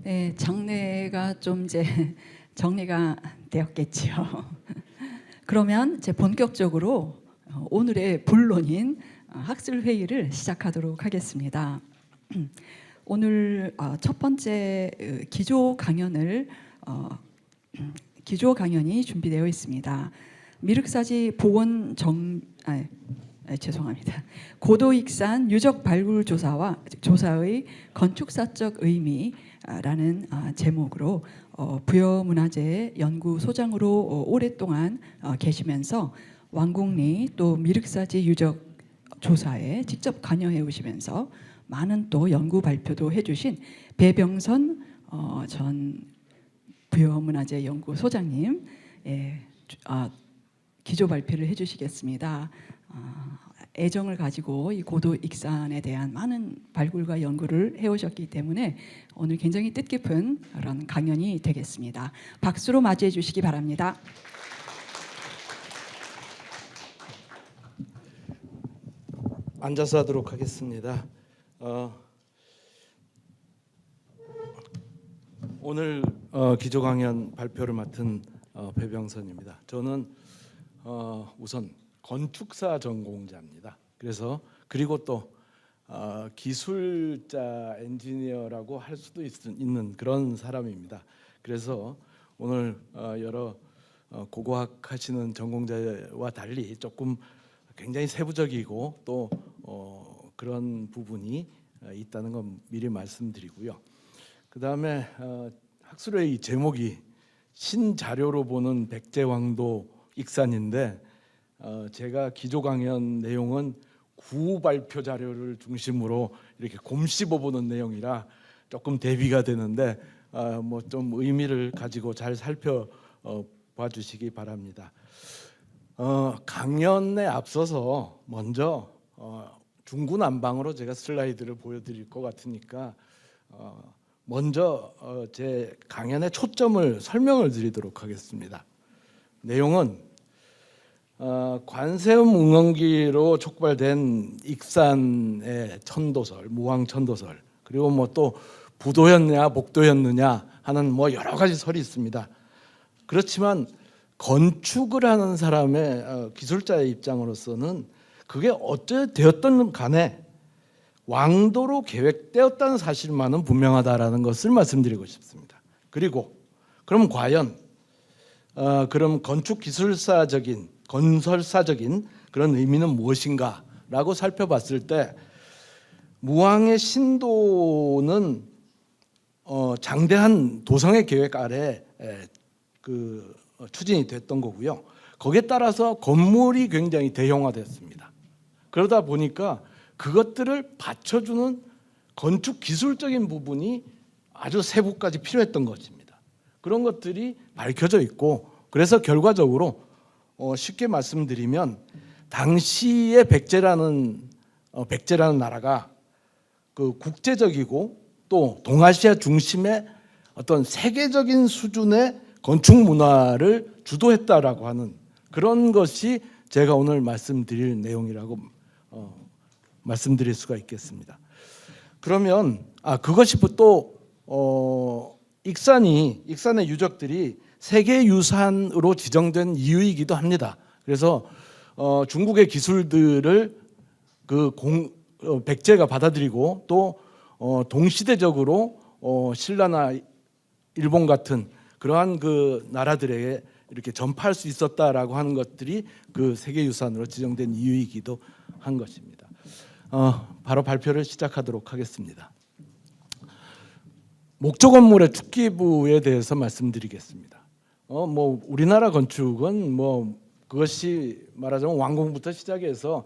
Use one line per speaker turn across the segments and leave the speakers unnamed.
네, 장례가 좀 이제 정리가 되었겠지요. 그러면 이제 본격적으로 오늘의 본론인 학술 회의를 시작하도록 하겠습니다. 오늘 첫 번째 기조 강연을 기조 강연이 준비되어 있습니다. 미륵사지 복원 죄송합니다. 고도익산 유적 발굴 조사의 건축사적 의미라는 제목으로 부여문화재 연구소장으로 오랫동안 계시면서 왕궁리 또 미륵사지 유적 조사에 직접 관여해 오시면서 많은 또 연구 발표도 해주신 배병선 전 부여문화재 연구소장님 기조 발표를 해주시겠습니다. 애정을 가지고 이 고도 익산에 대한 많은 발굴과 연구를 해오셨기 때문에 오늘 굉장히 뜻깊은 그런 강연이 되겠습니다. 박수로 맞이해 주시기 바랍니다.
앉아서 하도록 하겠습니다. 오늘 기조 강연 발표를 맡은 배병선입니다. 저는 우선 건축사 전공자입니다. 그리고 또 기술자 엔지니어라고 할 수도 있는 그런 사람입니다. 그래서 오늘 여러 고고학 하시는 전공자와 달리 조금 굉장히 세부적이고 또 그런 부분이 있다는 건 미리 말씀드리고요. 그 다음에 학술회의 제목이 신자료로 보는 백제왕도 익산인데 제가 기조 강연 내용은 구발표 자료를 중심으로 이렇게 곰씹어보는 내용이라 조금 대비가 되는데 뭐 좀 의미를 가지고 잘 살펴봐 주시기 바랍니다. 강연에 앞서서 먼저 중구난방으로 제가 슬라이드를 보여드릴 것 같으니까 먼저 제 강연의 초점을 설명을 드리도록 하겠습니다. 내용은 관세음 응원기로 촉발된 익산의 천도설, 무왕 천도설, 그리고 뭐 또 부도였느냐 목도였느냐 하는 뭐 여러 가지 설이 있습니다. 그렇지만 건축을 하는 사람의 기술자의 입장으로서는 그게 어찌되었든 간에 왕도로 계획되었다는 사실만은 분명하다라는 것을 말씀드리고 싶습니다. 그리고 그럼 과연 그럼 건축 기술사적인 건설사적인 그런 의미는 무엇인가라고 살펴봤을 때 무왕의 신도는 장대한 도성의 계획 아래 추진이 됐던 거고요. 거기에 따라서 건물이 굉장히 대형화됐습니다. 그러다 보니까 그것들을 받쳐주는 건축 기술적인 부분이 아주 세부까지 필요했던 것입니다. 그런 것들이 밝혀져 있고 그래서 결과적으로 쉽게 말씀드리면 당시의 백제라는 나라가 그 국제적이고 또 동아시아 중심의 어떤 세계적인 수준의 건축 문화를 주도했다라고 하는 그런 것이 제가 오늘 말씀드릴 내용이라고 말씀드릴 수가 있겠습니다. 그러면 그것이 또 익산의 유적들이 세계유산으로 지정된 이유이기도 합니다. 그래서 중국의 기술들을 백제가 받아들이고 또 동시대적으로 신라나 일본 같은 그러한 그 나라들에게 이렇게 전파할 수 있었다라고 하는 것들이 그 세계유산으로 지정된 이유이기도 한 것입니다. 바로 발표를 시작하도록 하겠습니다. 목조 건물의 축기부에 대해서 말씀드리겠습니다. 뭐 우리나라 건축은 뭐 그것이 말하자면 왕궁부터 시작해서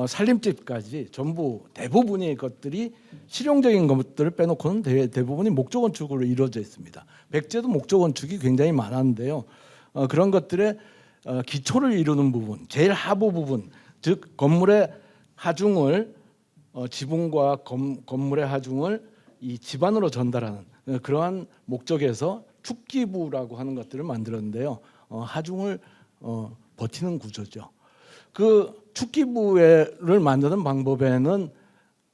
살림집까지 전부 대부분의 것들이 실용적인 것들을 빼놓고는 대부분이 목조 건축으로 이루어져 있습니다. 백제도 목조 건축이 굉장히 많았는데요. 그런 것들의 기초를 이루는 부분, 제일 하부 부분, 즉 건물의 하중을 지붕과 건물의 하중을 이 집안으로 전달하는 그러한 목적에서 축기부라고 하는 것들을 만들었는데요. 하중을 버티는 구조죠. 그 축기부를 만드는 방법에는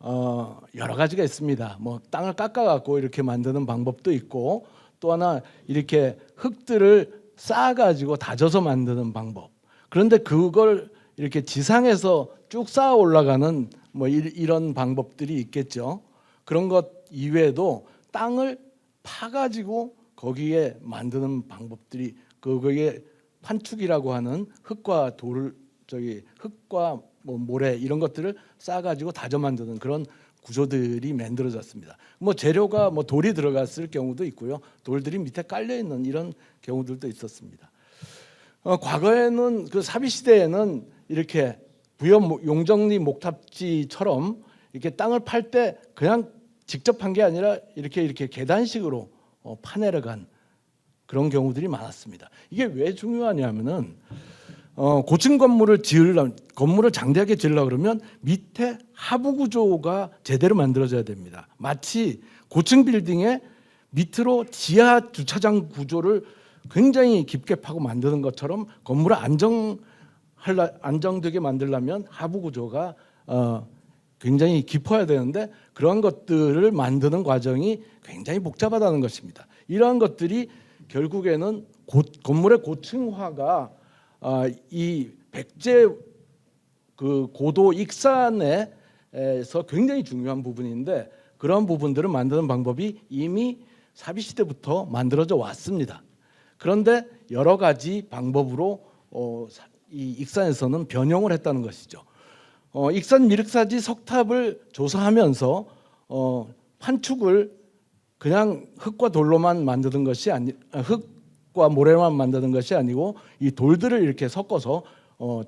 여러 가지가 있습니다. 뭐 땅을 깎아갖고 이렇게 만드는 방법도 있고, 또 하나 이렇게 흙들을 쌓아가지고 다져서 만드는 방법. 그런데 그걸 이렇게 지상에서 쭉 쌓아 올라가는 뭐 이런 방법들이 있겠죠. 그런 것 이외에도 땅을 파가지고 거기에 만드는 방법들이 거기에 판축이라고 하는 흙과 흙과 뭐 모래 이런 것들을 쌓아가지고 다져 만드는 그런 구조들이 만들어졌습니다. 뭐 재료가 뭐 돌이 들어갔을 경우도 있고요, 돌들이 밑에 깔려 있는 이런 경우들도 있었습니다. 과거에는 그 사비 시대에는 이렇게 부여 용정리 목탑지처럼 이렇게 땅을 팔 때 그냥 직접 판 게 아니라 이렇게 계단식으로 파내려간 그런 경우들이 많았습니다. 이게 왜 중요하냐면은 고층 건물을 장대하게 지으려고 그러면 밑에 하부 구조가 제대로 만들어져야 됩니다. 마치 고층 빌딩의 밑으로 지하 주차장 구조를 굉장히 깊게 파고 만드는 것처럼 건물을 안정되게 만들려면 하부 구조가 굉장히 깊어야 되는데, 그런 것들을 만드는 과정이 굉장히 복잡하다는 것입니다. 이러한 것들이 결국에는 건물의 고층화가 이 백제 그 고도 익산에서 굉장히 중요한 부분인데, 그런 부분들을 만드는 방법이 이미 사비 시대부터 만들어져 왔습니다. 그런데 여러 가지 방법으로 이 익산에서는 변형을 했다는 것이죠. 익산 미륵사지 석탑을 조사하면서 판축을 그냥 흙과 돌로만 만드는 것이 흙과 모래만 만드는 것이 아니고 이 돌들을 이렇게 섞어서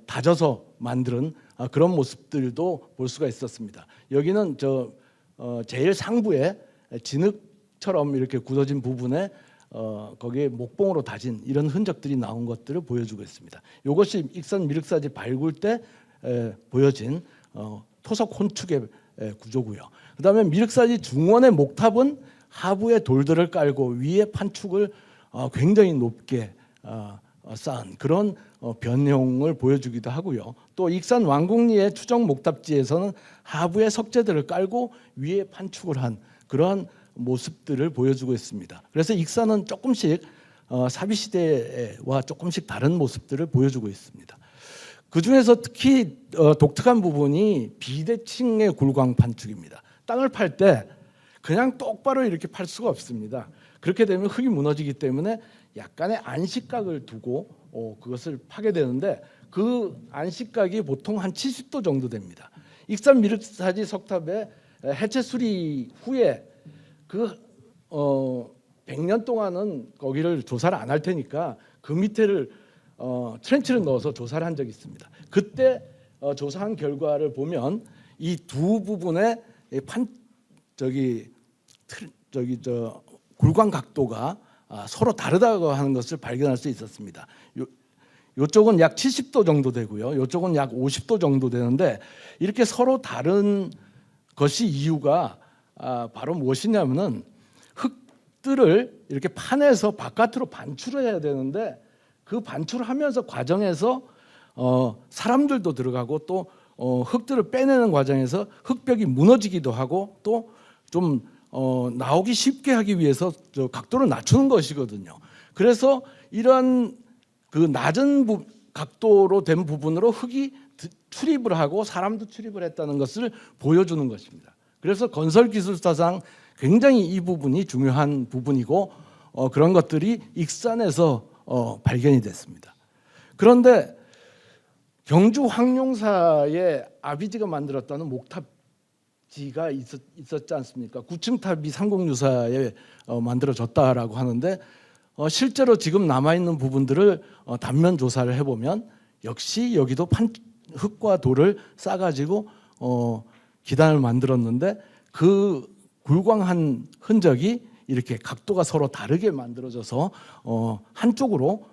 다져서 만드는 그런 모습들도 볼 수가 있었습니다. 여기는 제일 상부에 진흙처럼 이렇게 굳어진 부분에 거기에 목봉으로 다진 이런 흔적들이 나온 것들을 보여주고 있습니다. 이것이 익산 미륵사지 발굴 때 보여진 토석 혼축의 구조고요. 그다음에 미륵사지 중원의 목탑은 하부에 돌들을 깔고 위에 판축을 굉장히 높게 쌓은 그런 변형을 보여주기도 하고요. 또 익산 왕궁리의 추정 목탑지에서는 하부에 석재들을 깔고 위에 판축을 한 그런 모습들을 보여주고 있습니다. 그래서 익산은 조금씩 사비 시대와 조금씩 다른 모습들을 보여주고 있습니다. 그 중에서 특히 독특한 부분이 비대칭의 굴광 판축입니다. 땅을 팔 때 그냥 똑바로 이렇게 팔 수가 없습니다. 그렇게 되면 흙이 무너지기 때문에 약간의 안식각을 두고 그것을 파게 되는데, 그 안식각이 보통 한 70도 정도 됩니다. 익산 미륵사지 석탑의 해체 수리 후에 그 100년 동안은 거기를 조사를 안 할 테니까 그 밑에를 트렌치를 넣어서 조사를 한 적이 있습니다. 그때 조사한 결과를 보면 이 두 부분의 굴광 각도가 서로 다르다고 하는 것을 발견할 수 있었습니다. 이쪽은 약 70도 정도 되고요, 이쪽은 약 50도 정도 되는데, 이렇게 서로 다른 것이 이유가 바로 무엇이냐면은 흙들을 이렇게 파내서 바깥으로 반출을 해야 되는데, 그 반출하면서 과정에서 사람들도 들어가고 또 흙들을 빼내는 과정에서 흙벽이 무너지기도 하고 또 좀 나오기 쉽게 하기 위해서 각도를 낮추는 것이거든요. 그래서 이런 그 낮은 각도로 된 부분으로 흙이 출입을 하고 사람도 출입을 했다는 것을 보여주는 것입니다. 그래서 건설 기술사상 굉장히 이 부분이 중요한 부분이고 그런 것들이 익산에서 발견이 됐습니다. 그런데 경주 황룡사의 아비지가 만들었다는 목탑지가 있었지 않습니까? 9층탑이 삼국유사에 만들어졌다라고 하는데, 실제로 지금 남아있는 부분들을 단면 조사를 해보면 역시 여기도 흙과 돌을 싸가지고 기단을 만들었는데, 그 굴광한 흔적이 이렇게 각도가 서로 다르게 만들어져서 한쪽으로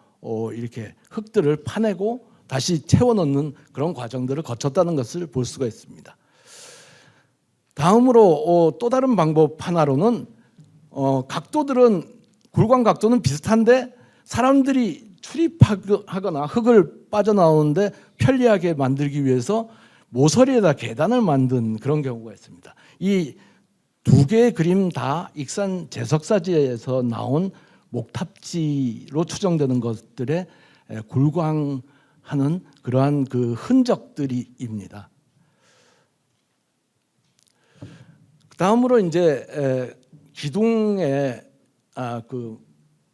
이렇게 흙들을 파내고 다시 채워넣는 그런 과정들을 거쳤다는 것을 볼 수가 있습니다. 다음으로 또 다른 방법 하나로는 각도들은 굴광 각도는 비슷한데 사람들이 출입하거나 흙을 빠져나오는데 편리하게 만들기 위해서 모서리에다 계단을 만든 그런 경우가 있습니다. 이 두 개의 그림 다 익산 제석사지에서 나온 목탑지로 추정되는 것들에 굴광하는 그러한 그 흔적들이입니다. 다음으로 이제 기둥의 그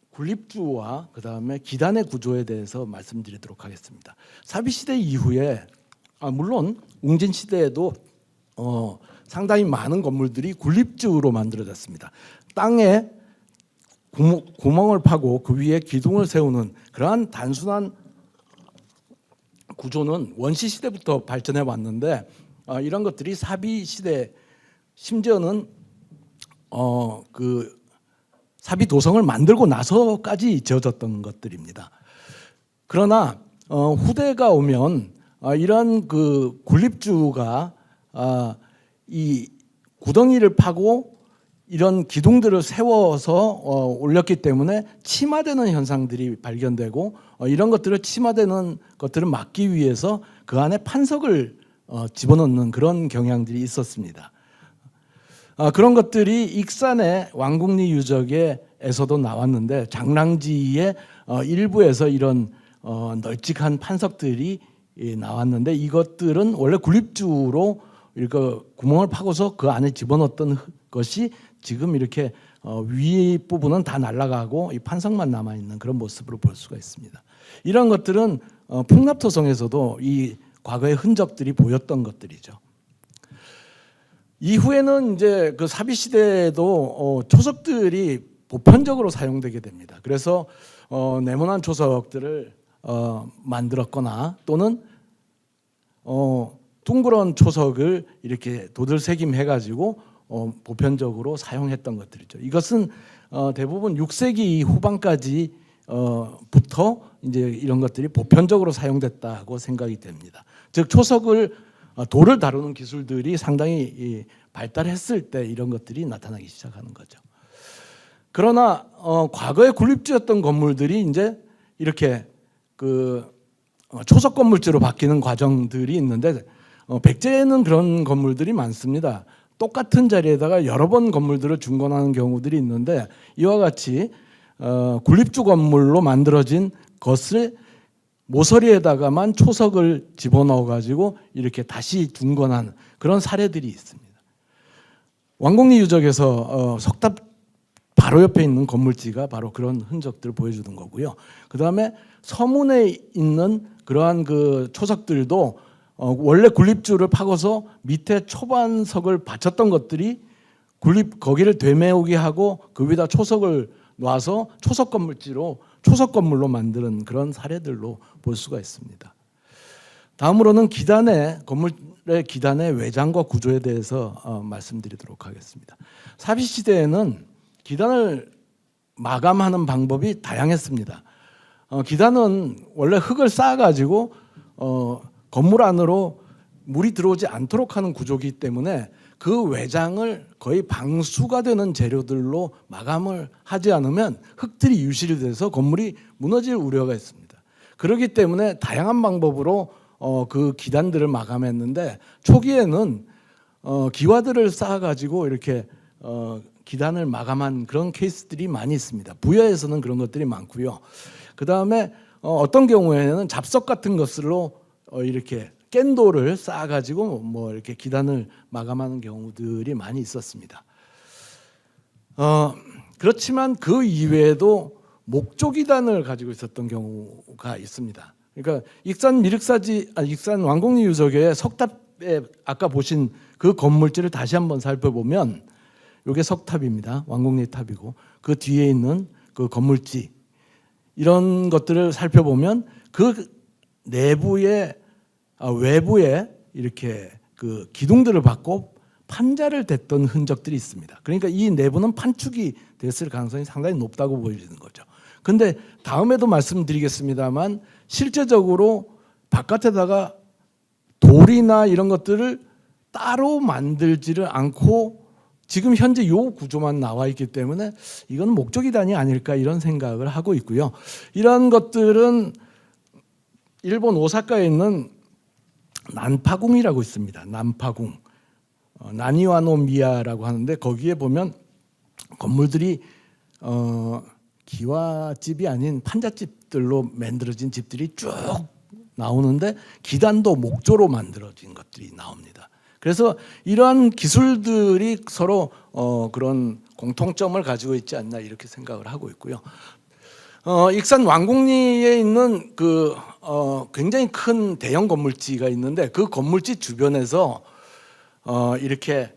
군립주와 그 다음에 기단의 구조에 대해서 말씀드리도록 하겠습니다. 사비시대 이후에 물론 웅진 시대에도 상당히 많은 건물들이 군립주로 만들어졌습니다. 땅에 구멍을 파고 그 위에 기둥을 세우는 그러한 단순한 구조는 원시 시대부터 발전해 왔는데 이런 것들이 사비 시대 심지어는 그 사비 도성을 만들고 나서까지 지어졌던 것들입니다. 그러나 후대가 오면 이런 그 군립주가 이 구덩이를 파고 이런 기둥들을 세워서 올렸기 때문에 침하되는 현상들이 발견되고 이런 것들을 침하되는 것들을 막기 위해서 그 안에 판석을 집어넣는 그런 경향들이 있었습니다. 그런 것들이 익산의 왕궁리 유적에서도 나왔는데 장랑지의 일부에서 이런 널찍한 판석들이 나왔는데 이것들은 원래 군립주로 이렇게 구멍을 파고서 그 안에 집어넣었던 것이 지금 이렇게 윗부분은 다 날아가고 이 판석만 남아있는 그런 모습으로 볼 수가 있습니다. 이런 것들은 풍납토성에서도 이 과거의 흔적들이 보였던 것들이죠. 이후에는 이제 그 사비 시대에도 초석들이 보편적으로 사용되게 됩니다. 그래서 네모난 초석들을 만들었거나 또는 둥그런 초석을 이렇게 도들새김해가지고 보편적으로 사용했던 것들이죠. 이것은 대부분 6세기 후반까지 부터 이제 이런 것들이 보편적으로 사용됐다고 생각이 됩니다. 즉 초석을 돌을 다루는 기술들이 상당히 발달했을 때 이런 것들이 나타나기 시작하는 거죠. 그러나 과거에 군립주였던 건물들이 이제 이렇게 그 초석 건물주로 바뀌는 과정들이 있는데 백제에는 그런 건물들이 많습니다. 똑같은 자리에다가 여러 번 건물들을 중건하는 경우들이 있는데 이와 같이 군립주 건물로 만들어진 것을 모서리에다가만 초석을 집어넣어 가지고 이렇게 다시 중건한 그런 사례들이 있습니다. 왕궁리 유적에서 석탑 바로 옆에 있는 건물지가 바로 그런 흔적들을 보여주는 거고요. 그 다음에 서문에 있는 그러한 그 초석들도 원래 군립주를 파고서 밑에 초반석을 받쳤던 것들이 거기를 되메우게 하고 그 위에다 초석을 놔서 초석 건물지로 초석 건물로 만드는 그런 사례들로 볼 수가 있습니다. 다음으로는 건물의 기단의 외장과 구조에 대해서 말씀드리도록 하겠습니다. 사비 시대에는 기단을 마감하는 방법이 다양했습니다. 기단은 원래 흙을 쌓아가지고 건물 안으로 물이 들어오지 않도록 하는 구조이기 때문에 그 외장을 거의 방수가 되는 재료들로 마감을 하지 않으면 흙들이 유실이 돼서 건물이 무너질 우려가 있습니다. 그렇기 때문에 다양한 방법으로 그 기단들을 마감했는데 초기에는 기와들을 쌓아가지고 이렇게 기단을 마감한 그런 케이스들이 많이 있습니다. 부여에서는 그런 것들이 많고요. 그 다음에 어떤 경우에는 잡석 같은 것으로 이렇게 깬돌을 쌓아가지고 뭐 이렇게 기단을 마감하는 경우들이 많이 있었습니다. 그렇지만 그 이외에도 목조기단을 가지고 있었던 경우가 있습니다. 그러니까 익산 왕궁리 유적의 석탑에 아까 보신 그 건물지를 다시 한번 살펴보면 이게 석탑입니다. 왕궁리 탑이고 그 뒤에 있는 그 건물지 이런 것들을 살펴보면 그 내부에 외부에 이렇게 그 기둥들을 받고 판자를 댔던 흔적들이 있습니다. 그러니까 이 내부는 판축이 됐을 가능성이 상당히 높다고 보여지는 거죠. 근데 다음에도 말씀드리겠습니다만 실제적으로 바깥에다가 돌이나 이런 것들을 따로 만들지를 않고 지금 현재 이 구조만 나와 있기 때문에 이건 목조기단이 아닐까 이런 생각을 하고 있고요. 이런 것들은 일본 오사카에 있는 난파궁이라고 있습니다. 난파궁, 나니와노미야라고 하는데 거기에 보면 건물들이 기와집이 아닌 판잣집들로 만들어진 집들이 쭉 나오는데 기단도 목조로 만들어진 것들이 나옵니다. 그래서 이러한 기술들이 서로 그런 공통점을 가지고 있지 않나 이렇게 생각을 하고 있고요. 익산 왕곡리에 있는 그 굉장히 큰 대형 건물지가 있는데 그 건물지 주변에서 이렇게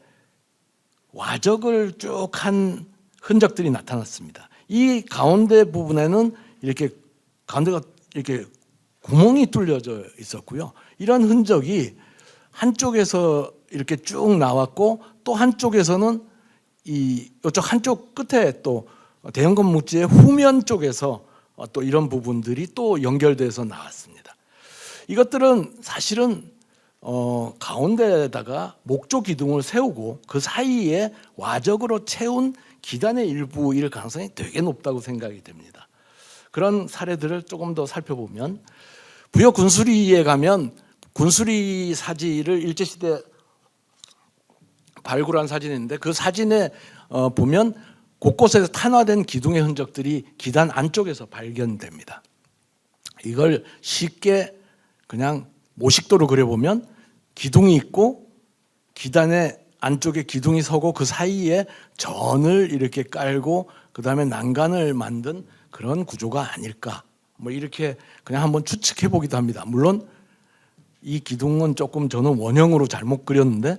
와적을 쭉 한 흔적들이 나타났습니다. 이 가운데 부분에는 이렇게 가운데가 이렇게 구멍이 뚫려져 있었고요. 이런 흔적이 한쪽에서 이렇게 쭉 나왔고 또 한쪽에서는 이쪽 한쪽 끝에 또 대형 건물지의 후면 쪽에서 또 이런 부분들이 또 연결돼서 나왔습니다. 이것들은 사실은 가운데에다가 목조 기둥을 세우고 그 사이에 와적으로 채운 기단의 일부일 가능성이 되게 높다고 생각이 됩니다. 그런 사례들을 조금 더 살펴보면 부여 군수리에 가면 군수리 사지를 일제시대 발굴한 사진인데 그 사진에 보면 곳곳에서 탄화된 기둥의 흔적들이 기단 안쪽에서 발견됩니다. 이걸 쉽게 그냥 모식도로 그려보면 기둥이 있고 기단의 안쪽에 기둥이 서고 그 사이에 전을 이렇게 깔고 그 다음에 난간을 만든 그런 구조가 아닐까 뭐 이렇게 그냥 한번 추측해 보기도 합니다. 물론 이 기둥은 조금 저는 원형으로 잘못 그렸는데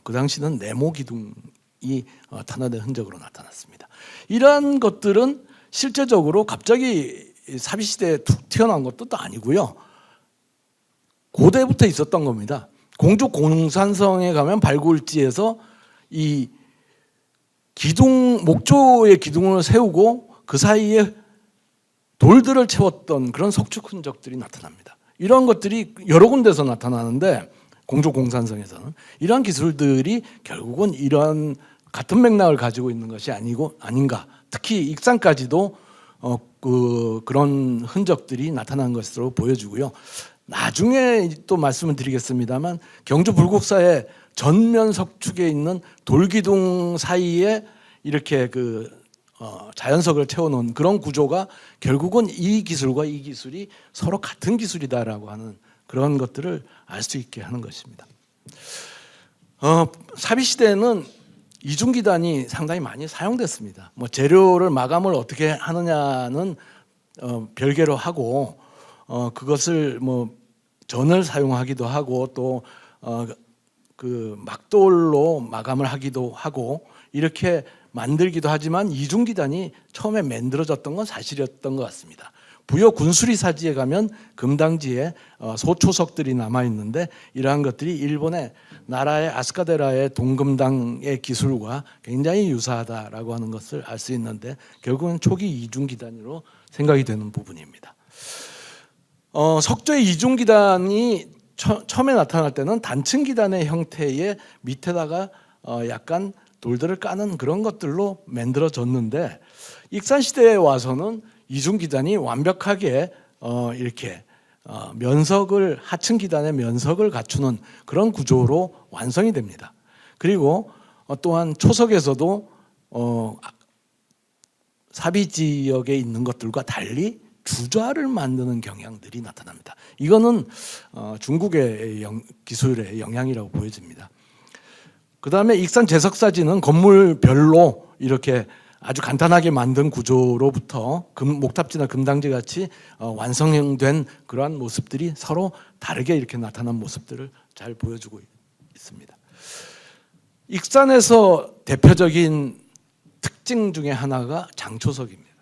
그 당시는 네모 기둥이 탄화된 흔적으로 나타났습니다. 이러한 것들은 실제적으로 갑자기 사비시대에 툭 튀어나온 것도 아니고요. 고대부터 있었던 겁니다. 공주 공산성에 가면 발굴지에서 이 기둥 목조의 기둥을 세우고 그 사이에 돌들을 채웠던 그런 석축 흔적들이 나타납니다. 이런 것들이 여러 군데서 나타나는데 공주 공산성에서는 이러한 기술들이 결국은 이런 같은 맥락을 가지고 있는 것이 아닌가. 특히 익산까지도 그런 흔적들이 나타난 것으로 보여지고요. 나중에 또 말씀을 드리겠습니다만 경주 불국사의 전면 석축에 있는 돌기둥 사이에 이렇게 자연석을 채워놓은 그런 구조가 결국은 이 기술과 이 기술이 서로 같은 기술이다라고 하는 그런 것들을 알 수 있게 하는 것입니다. 사비시대에는 이중기단이 상당히 많이 사용됐습니다. 뭐 재료를 마감을 어떻게 하느냐는 별개로 하고 그것을 뭐 전을 사용하기도 하고 또 그 막돌로 마감을 하기도 하고 이렇게 만들기도 하지만 이중기단이 처음에 만들어졌던 건 사실이었던 것 같습니다. 부여 군수리 사지에 가면 금당지에 소초석들이 남아 있는데 이러한 것들이 일본의 나라의 아스카데라의 동금당의 기술과 굉장히 유사하다라고 하는 것을 알 수 있는데 결국은 초기 이중기단으로 생각이 되는 부분입니다. 석조의 이중기단이 처음에 나타날 때는 단층기단의 형태의 밑에다가 약간 돌들을 까는 그런 것들로 만들어졌는데 익산시대에 와서는 이중기단이 완벽하게 이렇게 면석을 하층기단의 면석을 갖추는 그런 구조로 완성이 됩니다. 그리고 또한 초석에서도 사비 지역에 있는 것들과 달리 주좌를 만드는 경향들이 나타납니다. 이거는 중국의 기술의 영향이라고 보여집니다. 그 다음에 익산 제석사지는 건물별로 이렇게 아주 간단하게 만든 구조로부터 목탑지나 금당지 같이 완성된 그러한 모습들이 서로 다르게 이렇게 나타난 모습들을 잘 보여주고 있습니다. 익산에서 대표적인 특징 중에 하나가 장초석입니다.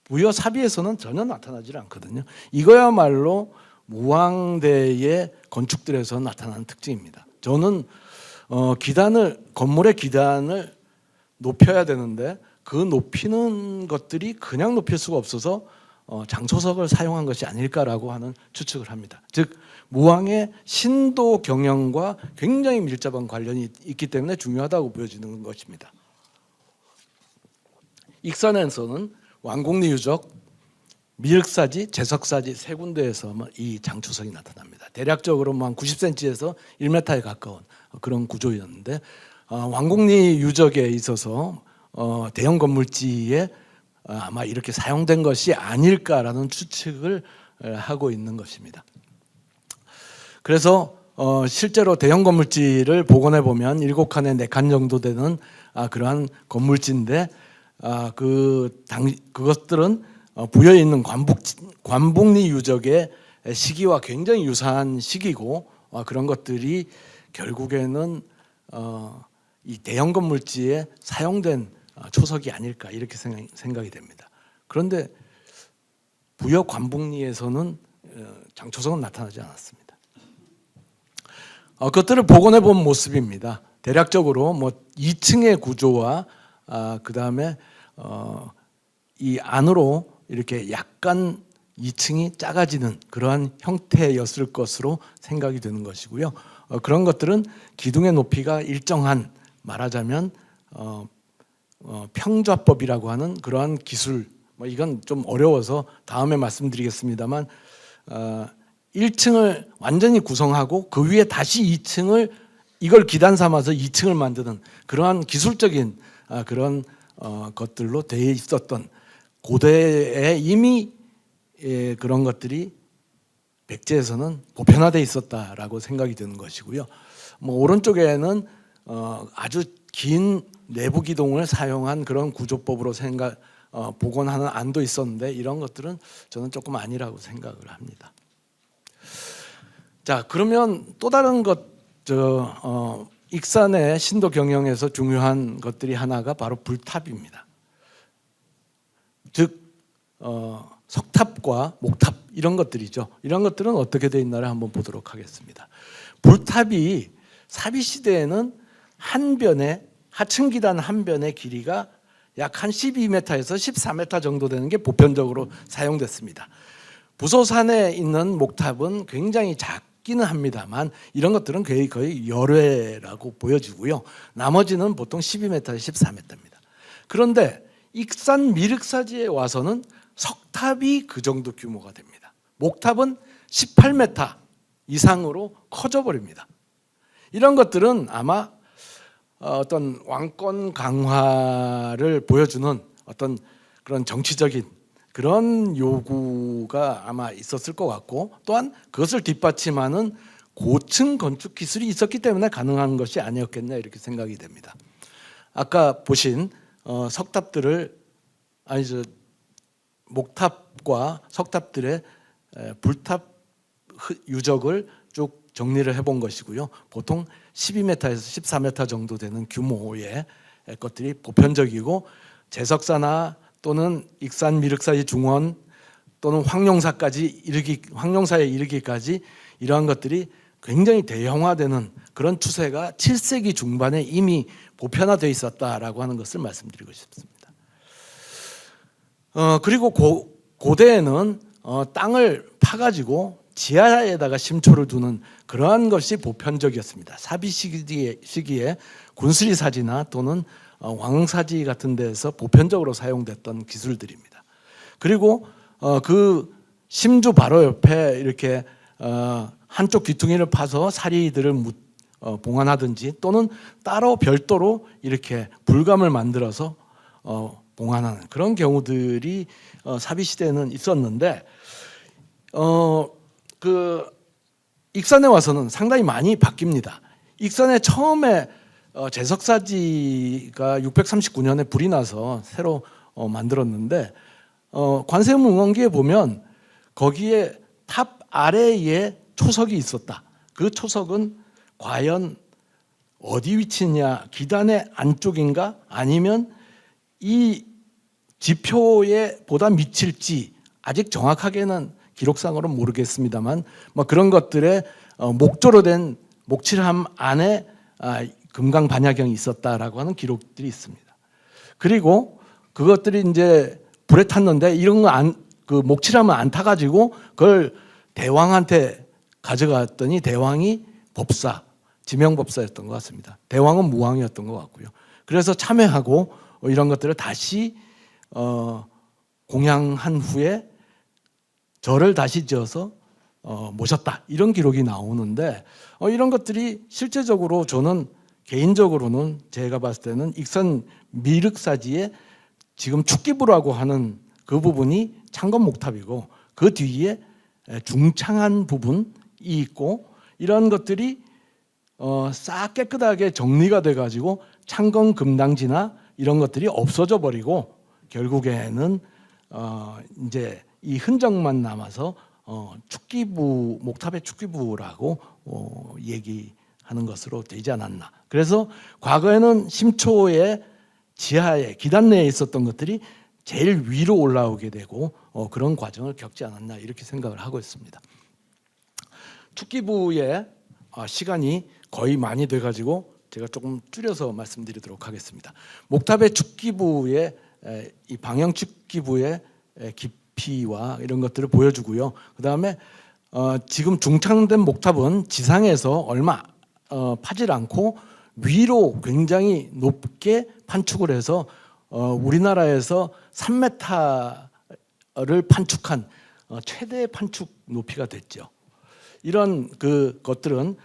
부여 사비에서는 전혀 나타나지 않거든요. 이거야말로 무왕대의 건축들에서 나타나는 특징입니다. 저는 건물의 기단을 높여야 되는데 그 높이는 것들이 그냥 높일 수가 없어서 장초석을 사용한 것이 아닐까라고 하는 추측을 합니다. 즉 무왕의 신도 경영과 굉장히 밀접한 관련이 있기 때문에 중요하다고 보여지는 것입니다. 익산에서는 왕곡리 유적, 미륵사지, 제석사지 세 군데에서 이 장초석이 나타납니다. 대략적으로 한 90cm에서 1m에 가까운 그런 구조였는데 왕곡리 유적에 있어서 대형 건물지에 아마 이렇게 사용된 것이 아닐까라는 추측을 하고 있는 것입니다. 그래서 실제로 대형 건물지를 복원해 보면 7칸에 4칸 정도 되는 그러한 건물지인데 그것들은 부여해 있는 관복리 유적의 시기와 굉장히 유사한 시기고 그런 것들이 결국에는 이 대형 건물지에 사용된 초석이 아닐까 이렇게 생각이 됩니다. 그런데 부여 관복리에서는 장초석은 나타나지 않았습니다. 그것들을 복원해 본 모습입니다. 대략적으로 뭐 2층의 구조와 그 다음에 이 안으로 이렇게 약간 2층이 작아지는 그러한 형태였을 것으로 생각이 되는 것이고요. 그런 것들은 기둥의 높이가 일정한 말하자면 평좌법이라고 하는 그러한 기술, 이건 좀 어려워서 다음에 말씀드리겠습니다만 1층을 완전히 구성하고 그 위에 다시 2층을 이걸 기단 삼아서 2층을 만드는 그러한 기술적인 그런 것들로 되어 있었던 고대에 이미 그런 것들이 백제에서는 보편화되어 있었다라고 생각이 드는 것이고요. 뭐 오른쪽에는 아주 긴 내부 기둥을 사용한 그런 구조법으로 복원하는 안도 있었는데 이런 것들은 저는 조금 아니라고 생각을 합니다. 자, 그러면 또 다른 것, 익산의 신도 경영에서 중요한 것들이 하나가 바로 불탑입니다. 즉 석탑과 목탑 이런 것들이죠. 이런 것들은 어떻게 되어 있나를 한번 보도록 하겠습니다. 불탑이 사비 시대에는 한 변에 하층 기단 한 변의 길이가 약 한 12m에서 14m 정도 되는 게 보편적으로 사용됐습니다. 부소산에 있는 목탑은 굉장히 작기는 합니다만 이런 것들은 거의 열외라고 보여지고요. 나머지는 보통 12m에서 14m입니다. 그런데 익산 미륵사지에 와서는 석탑이 그 정도 규모가 됩니다. 목탑은 18m 이상으로 커져 버립니다. 이런 것들은 아마 어떤 왕권 강화를 보여주는 어떤 그런 정치적인 그런 요구가 아마 있었을 것 같고 또한 그것을 뒷받침하는 고층 건축 기술이 있었기 때문에 가능한 것이 아니었겠냐 이렇게 생각이 됩니다. 아까 보신 석탑들을 목탑과 석탑들의 불탑 유적을 쭉 정리를 해본 것이고요. 보통 12m에서 14m 정도 되는 규모의 것들이 보편적이고 제석사나 또는 익산 미륵사지 중원 또는 황룡사에 이르기까지 이러한 것들이 굉장히 대형화되는 그런 추세가 7세기 중반에 이미 보편화되어 있었다라고 하는 것을 말씀드리고 싶습니다. 그리고 고대에는 땅을 파가지고 지하에다가 심초를 두는 그러한 것이 보편적이었습니다. 사비 시기에 군수리 사지나 또는 왕사지 같은 데서 보편적으로 사용됐던 기술들입니다. 그리고 그 심주 바로 옆에 이렇게 한쪽 귀퉁이를 파서 사리들을 봉안하든지 또는 따로 별도로 이렇게 불감을 만들어서 봉안하는 그런 경우들이 사비 시대에는 있었는데 그 익산에 와서는 상당히 많이 바뀝니다. 익산에 처음에 제석사지가 639년에 불이 나서 새로 만들었는데 관세음응원기에 보면 거기에 탑 아래에 초석이 있었다. 그 초석은 과연 어디 위치냐, 기단의 안쪽인가 아니면 이 지표에 보다 미칠지 아직 정확하게는 기록상으로는 모르겠습니다만 그런 것들의 목조로 된 목칠함 안에 금강 반야경이 있었다라고 하는 기록들이 있습니다. 그리고 그것들이 이제 불에 탔는데 이런 거 그 목칠함을 안 타가지고 그걸 대왕한테 가져갔더니 대왕이 지명법사였던 것 같습니다. 대왕은 무왕이었던 것 같고요. 그래서 참회하고 이런 것들을 다시 공양한 후에 절을 다시 지어서 모셨다 이런 기록이 나오는데 이런 것들이 실제적으로 저는 개인적으로는 제가 봤을 때는 익산 미륵사지의 지금 축기부라고 하는 그 부분이 창건 목탑이고 그 뒤에 중창한 부분이 있고 이런 것들이 싹 깨끗하게 정리가 돼가지고 창건 금당지나 이런 것들이 없어져 버리고 결국에는 이제 이 흔적만 남아서 축기부 목탑의 축기부라고 얘기하는 것으로 되지 않았나. 그래서 과거에는 심초의 지하에 기단 내에 있었던 것들이 제일 위로 올라오게 되고 그런 과정을 겪지 않았나 이렇게 생각을 하고 있습니다. 축기부의 시간이 거의 많이 돼가지고 제가 조금 줄여서 말씀드리도록 하겠습니다. 목탑의 축기부의 이 방형 축기부의 깊이와 이런 것들을 보여주고요. 그 다음에 지금 중창된 목탑은 지상에서 얼마 파질 않고 위로 굉장히 높게 판축을 해서 우리나라에서 3m를 판축한 최대 판축 높이가 됐죠. 이런 그 것들은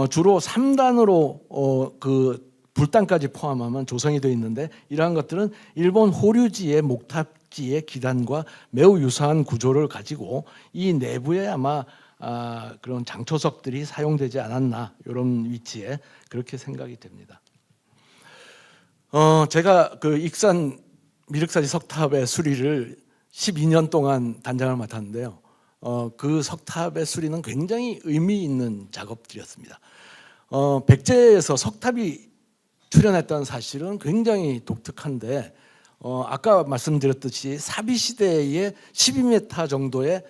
주로 3단으로 그 불단까지 포함하면 조성이 되어 있는데 이러한 것들은 일본 호류지의 목탑지의 기단과 매우 유사한 구조를 가지고 이 내부에 아마 그런 장초석들이 사용되지 않았나 이런 위치에 그렇게 생각이 됩니다. 제가 그 익산 미륵사지 석탑의 수리를 12년 동안 단장을 맡았는데요. 그 석탑의 수리는 굉장히 의미 있는 작업들이었습니다. 백제에서 석탑이 출현했다는 사실은 굉장히 독특한데 아까 말씀드렸듯이 사비 시대에 12m 정도의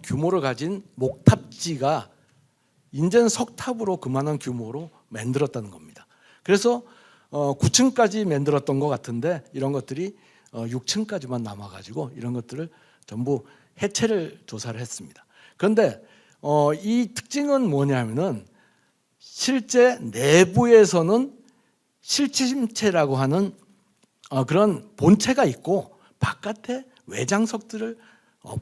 규모를 가진 목탑지가 인제는 석탑으로 그만한 규모로 만들었다는 겁니다. 그래서 9층까지 만들었던 것 같은데 이런 것들이 6층까지만 남아가지고 이런 것들을 전부 해체를 조사를 했습니다. 그런데 이 특징은 뭐냐면은 실제 내부에서는 실침체라고 하는 그런 본체가 있고 바깥에 외장석들을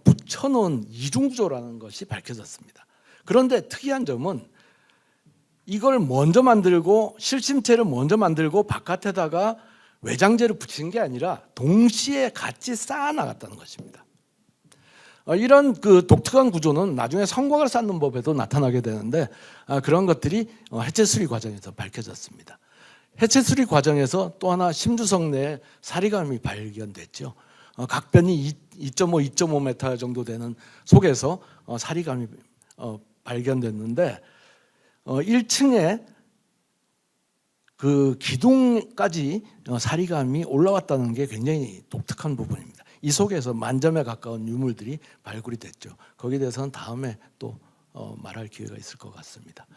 붙여놓은 이중구조라는 것이 밝혀졌습니다. 그런데 특이한 점은 이걸 먼저 만들고 실침체를 먼저 만들고 바깥에다가 외장재를 붙인 게 아니라 동시에 같이 쌓아 나갔다는 것입니다. 이런 그 독특한 구조는 나중에 성곽을 쌓는 법에도 나타나게 되는데 그런 것들이 해체 수리 과정에서 밝혀졌습니다. 해체 수리 과정에서 또 하나 심주성 내에 사리감이 발견됐죠. 각변이 2.5, 2.5m 정도 되는 속에서 사리감이 발견됐는데 1층에 그 기둥까지 사리감이 올라왔다는 게 굉장히 독특한 부분입니다. 이 속에서 만점에 가까운 유물들이 발굴이 됐죠. 거기에 대해서는 다음에 또 말할 기회가 있을 것 같습니다.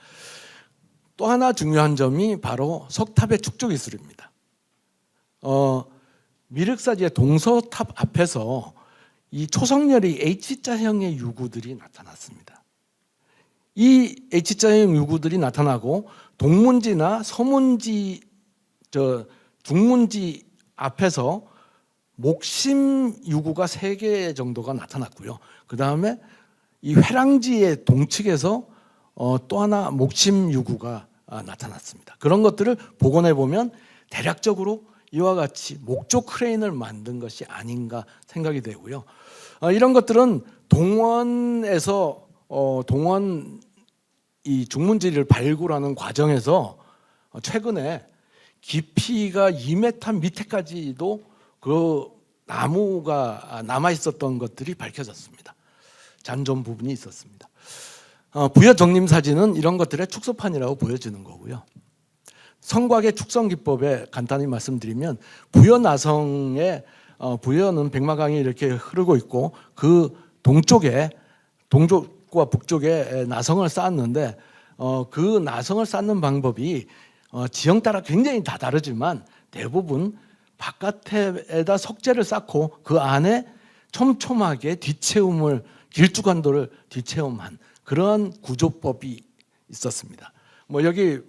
또 하나 중요한 점이 바로 석탑의 축조 기술입니다. 미륵사지의 동서탑 앞에서 이 초석열이 H자형의 유구들이 나타났습니다. 이 H자형 유구들이 나타나고 동문지나 서문지, 중문지 앞에서 목심 유구가 3개 정도가 나타났고요. 그 다음에 이 회랑지의 동측에서 또 하나 목심 유구가 나타났습니다. 그런 것들을 복원해 보면 대략적으로 이와 같이 목조 크레인을 만든 것이 아닌가 생각이 되고요. 이런 것들은 동원에서 동원 이 중문지를 발굴하는 과정에서 최근에 깊이가 2m 밑에까지도 그 나무가 남아 있었던 것들이 밝혀졌습니다. 잔존 부분이 있었습니다. 부여 정림 사진은 이런 것들의 축소판이라고 보여지는 거고요. 성곽의 축성 기법에 간단히 말씀드리면 부여 나성의 부여는 백마강이 이렇게 흐르고 있고 그 동쪽과 북쪽에 나성을 쌓았는데 그 나성을 쌓는 방법이 지형 따라 굉장히 다 다르지만 대부분 바깥에다 석재를 쌓고 그 안에 촘촘하게 뒤채움을 길쭉한도를 뒤채움한 그런 구조법이 있었습니다. 뭐 여기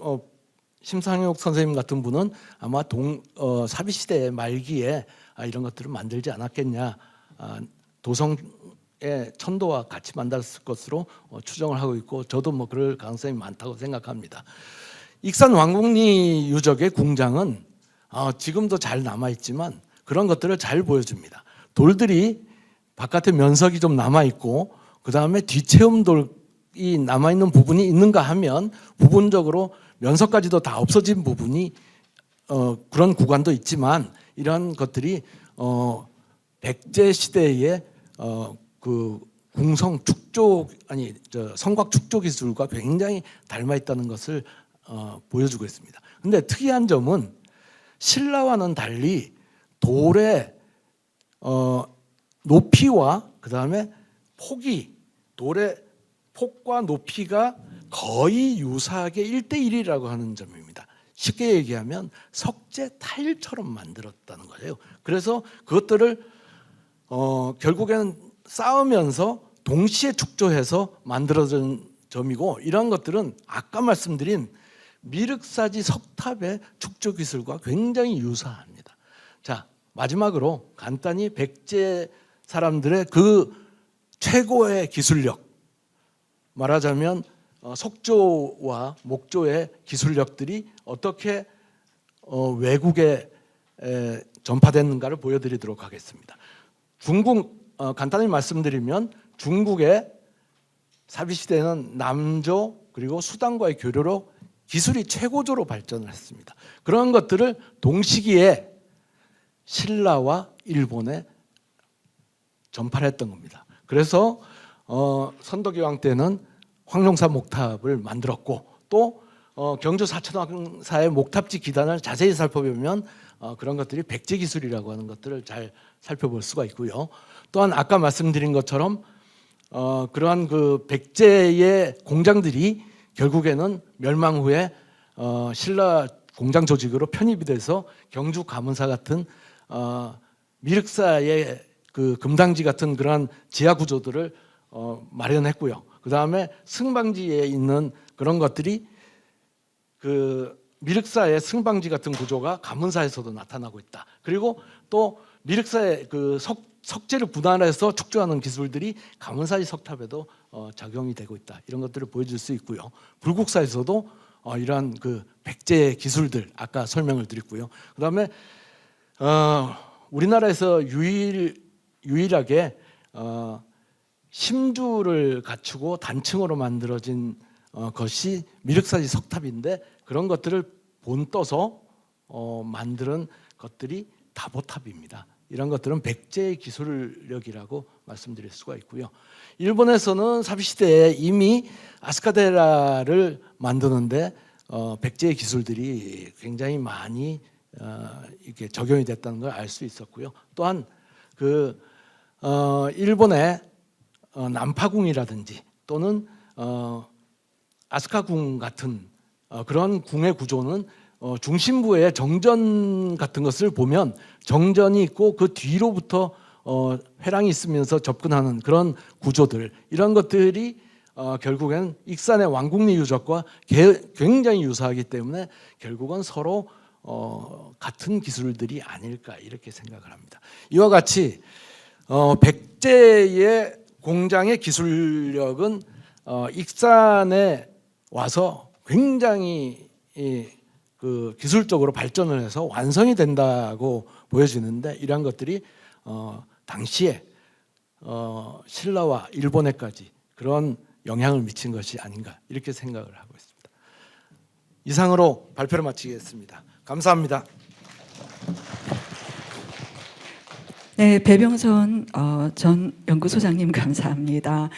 심상혁 선생님 같은 분은 아마 사비 시대 말기에 이런 것들을 만들지 않았겠냐. 도성 천도와 같이 만들었을 것으로 추정을 하고 있고 저도 뭐 그럴 가능성이 많다고 생각합니다. 익산 왕궁리 유적의 궁장은 지금도 잘 남아 있지만 그런 것들을 잘 보여줍니다. 돌들이 바깥에 면석이 좀 남아 있고 그 다음에 뒤체음돌이 남아 있는 부분이 있는가 하면 부분적으로 면석까지도 다 없어진 부분이 그런 구간도 있지만 이런 것들이 백제 시대의 그 궁성 축조 성곽 축조 기술과 굉장히 닮아 있다는 것을 보여주고 있습니다. 근데 특이한 점은 신라와는 달리 돌의 높이와 그 다음에 폭이 돌의 폭과 높이가 거의 유사하게 1대1이라고 하는 점입니다. 쉽게 얘기하면 석재 타일처럼 만들었다는 거예요. 그래서 그것들을 결국에는 쌓으면서 동시에 축조해서 만들어진 점이고 이런 것들은 아까 말씀드린 미륵사지 석탑의 축조 기술과 굉장히 유사합니다. 자, 마지막으로 간단히 백제 사람들의 그 최고의 기술력 말하자면 석조와 목조의 기술력들이 어떻게 외국에 전파됐는가를 보여드리도록 하겠습니다. 중국 간단히 말씀드리면 중국의 사비시대는 남조 그리고 수단과의 교류로 기술이 최고조로 발전을 했습니다. 그런 것들을 동시기에 신라와 일본에 전파를 했던 겁니다. 그래서 선덕여왕 때는 황룡사 목탑을 만들었고 또 경주 사천왕사의 목탑지 기단을 자세히 살펴보면 그런 것들이 백제 기술이라고 하는 것들을 잘 살펴볼 수가 있고요. 또한 아까 말씀드린 것처럼 그러한 그 백제의 공장들이 결국에는 멸망 후에 신라 공장 조직으로 편입이 돼서 경주 가문사 같은 미륵사의 그 금당지 같은 그러한 지하 구조들을 마련했고요. 그 다음에 승방지에 있는 그런 것들이 그 미륵사의 승방지 같은 구조가 가문사에서도 나타나고 있다. 그리고 또 미륵사의 그 석재를 분할해서 축조하는 기술들이 가문사의 석탑에도 작용이 되고 있다. 이런 것들을 보여줄 수 있고요. 불국사에서도 이러한 그 백제의 기술들 아까 설명을 드렸고요. 그 다음에 우리나라에서 유일하게 심주를 갖추고 단층으로 만들어진 것이 미륵사지 석탑인데 그런 것들을 본떠서 만드는 것들이 다보탑입니다. 이런 것들은 백제의 기술력이라고 말씀드릴 수가 있고요. 일본에서는 사비시대에 이미 아스카데라를 만드는데 백제의 기술들이 굉장히 많이 이렇게 적용이 됐다는 걸 알 수 있었고요. 또한 그 일본의 난파궁이라든지 또는 아스카궁 같은 그런 궁의 구조는 중심부에 정전 같은 것을 보면 정전이 있고 그 뒤로부터 회랑이 있으면서 접근하는 그런 구조들 이런 것들이 결국엔 익산의 왕궁리 유적과 굉장히 유사하기 때문에 결국은 서로 같은 기술들이 아닐까 이렇게 생각을 합니다. 이와 같이 백제의 공장의 기술력은 익산에 와서 굉장히 그 기술적으로 발전을 해서 완성이 된다고 보여지는데 이러한 것들이 당시에 신라와 일본에까지 그런 영향을 미친 것이 아닌가 이렇게 생각을 하고 있습니다. 이상으로 발표를 마치겠습니다. 감사합니다.
네, 배병선 전 연구소장님 감사합니다.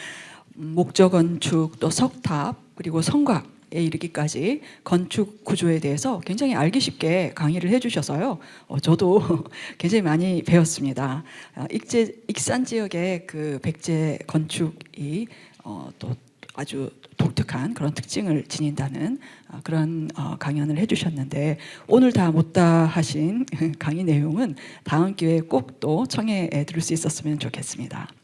목조 건축 또 석탑 그리고 성곽 에 이르기까지 건축 구조에 대해서 굉장히 알기 쉽게 강의를 해주셔서요. 저도 굉장히 많이 배웠습니다. 익산 지역의 그 백제 건축이 또 아주 독특한 그런 특징을 지닌다는 그런 강연을 해주셨는데 오늘 다 못다 하신 강의 내용은 다음 기회에 꼭 또 청해 들을 수 있었으면 좋겠습니다.